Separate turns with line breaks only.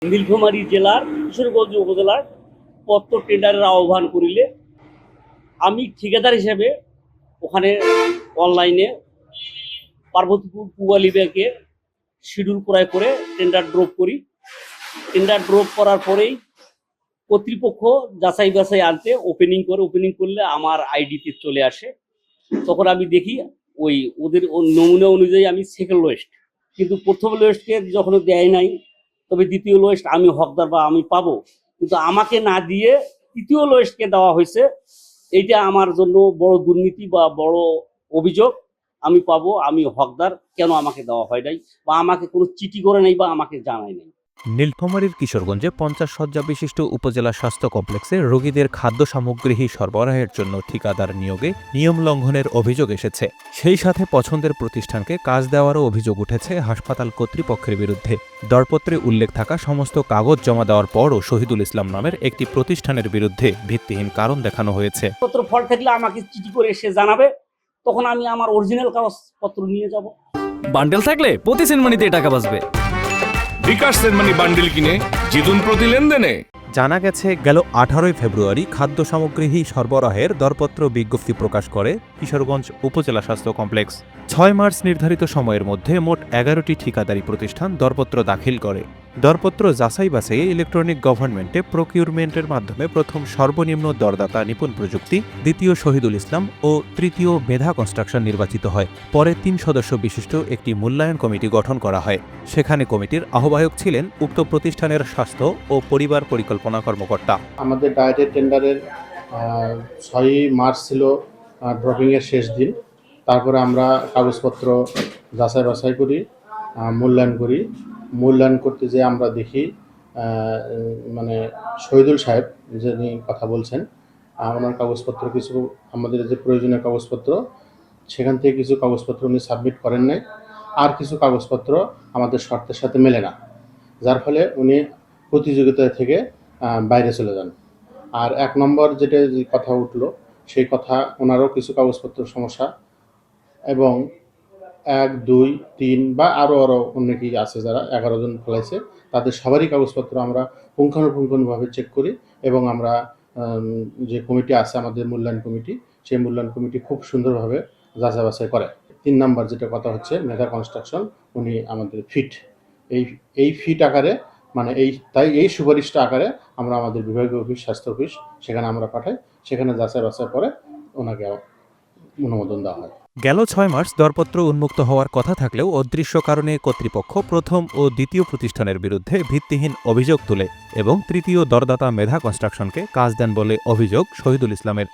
নীলফামারী জেলার কিশোরগঞ্জ উপজেলার পত্র টেন্ডারের আহ্বান করিলে আমি ঠিকাদার হিসেবে ওখানে অনলাইনে পার্বতীপুর পুবালি ব্যাংকে শিডিউল ক্রয় করে টেন্ডার ড্রপ করি। টেন্ডার ড্রপ করার পরেই কর্তৃপক্ষ যাচাই বাছাই আনতে ওপেনিং করলে আমার আইডিতে চলে আসে। তখন আমি দেখি ওদের নমুনা অনুযায়ী আমি সেকেন্ড লোয়েস্ট, কিন্তু প্রথম লোয়েস্টকে যখন দেয় নাই, তবে দ্বিতীয় লোয়েস্ট আমি হকদার বা আমি পাবো, কিন্তু আমাকে না দিয়ে তৃতীয় লোয়েস্টকে দেওয়া হয়েছে। এইটা আমার জন্য বড় দুর্নীতি বা বড় অভিযোগ। আমি পাবো আমি হকদার, কেন আমাকে দেওয়া হয় নাই বা আমাকে কোনো চিঠি করে নাই বা আমাকে জানায় নাই।
নীলফামারীর কিশোরগঞ্জে 50 শয্যা বিশিষ্ট উপজেলা স্বাস্থ্য কমপ্লেক্সে রোগীদের খাদ্য সামগ্রী সরবরাহের জন্য ঠিকাদার নিয়োগে নিয়ম লঙ্ঘনের অভিযোগ এসেছে। সেই সাথে পছন্দের প্রতিষ্ঠানকে কাজ দেওয়ারও অভিযোগ উঠেছে হাসপাতাল কর্তৃপক্ষের বিরুদ্ধে। দরপত্রে উল্লেখ থাকা সমস্ত কাগজ জমা দেওয়ার পরও শহীদুল ইসলাম নামের একটি প্রতিষ্ঠানের বিরুদ্ধে ভিত্তিহীন কারণ দেখানো হয়েছে।
পত্র ফল থাকলে আমাকে চিঠি করে এসে জানাবে, তখন আমি আমার অরিজিনাল কাগজপত্র নিয়ে যাব।
বান্ডেল থাকলে প্রতি সেনমানিতে টাকা বাঁচবে।
বিকাশ সেনমানি বান্ডিল কিনে জিতুন প্রতি লেনদেনে।
জানা গেছে, গেল 18 ফেব্রুয়ারি খাদ্য সামগ্রী সরবরাহের দরপত্র বিজ্ঞপ্তি প্রকাশ করে কিশোরগঞ্জ উপজেলা স্বাস্থ্য কমপ্লেক্স। 6 মার্চ নির্ধারিত সময়ের মধ্যে মোট 11টি ঠিকাদারি প্রতিষ্ঠান দরপত্র দাখিল করে। দরপত্র যাচাই বাছাইয়ে ইলেকট্রনিক গভর্নমেন্টে প্রকিউরমেন্টের মাধ্যমে প্রথম সর্বনিম্ন দরদাতা নিপুণ প্রযুক্তি, দ্বিতীয় শহীদুল ইসলাম ও তৃতীয় মেধা কনস্ট্রাকশন নির্বাচিত হয়। পরে 3 সদস্য বিশিষ্ট একটি মূল্যায়ন কমিটি গঠন করা হয়। সেখানে কমিটির আহ্বায়ক ছিলেন উক্ত প্রতিষ্ঠানের স্বাস্থ্য ও পরিবার পরিকল্পনা কর্মকর্তা।
আমাদের ডায়েটের টেন্ডারের 6 মার্চ ছিল ড্রপিংয়ের শেষ দিন। তারপরে আমরা কাগজপত্র যাচাই বাছাই করি, মূল্যায়ন করতে যে আমরা দেখি মানে শহীদুল সাহেব যিনি কথা বলছেন, ওনার কাগজপত্র কিছু, আমাদের যে প্রয়োজনীয় কাগজপত্র সেখান থেকে কিছু কাগজপত্র উনি সাবমিট করেন নাই, আর কিছু কাগজপত্র আমাদের শর্তের সাথে মেলে না, যার ফলে উনি প্রতিযোগিতা থেকে বাইরে চলে যান। আর 1 নম্বর যে কথা উঠলো, সেই কথা ওনারও কিছু কাগজপত্র সমস্যা, এবং 1, 2, 3 বা আরও অনেকেই আছে যারা 11 জন ফেলাইছে, তাদের সবারই কাগজপত্র আমরা পুঙ্খানুপুঙ্খভাবে চেক করি, এবং আমরা যে কমিটি আছে আমাদের মূল্যায়ন কমিটি, সেই মূল্যায়ন কমিটি খুব সুন্দরভাবে যাচাই বাছাই করে। 3 নম্বর যেটা কথা হচ্ছে মেধা কনস্ট্রাকশন, উনি আমাদের ফিট এই ফিট আকারে, মানে এই সুপারিশটা আকারে আমরা আমাদের বিভাগীয় অফিস, স্বাস্থ্য অফিস, সেখানে আমরা পাঠাই, সেখানে যাচাই বাছাই করে ওনাকে অনুমোদন দেওয়া হয়।
গেল 6 মার্চ দরপত্র উন্মুক্ত হওয়ার কথা থাকলেও অদৃশ্য কারণে কর্তৃপক্ষ প্রথম ও দ্বিতীয় প্রতিষ্ঠানের বিরুদ্ধে ভিত্তিহীন অভিযোগ তুলে এবং তৃতীয় দরদাতা মেধা কনস্ট্রাকশনকে কাজ দেন বলে অভিযোগ শহীদুল ইসলামের।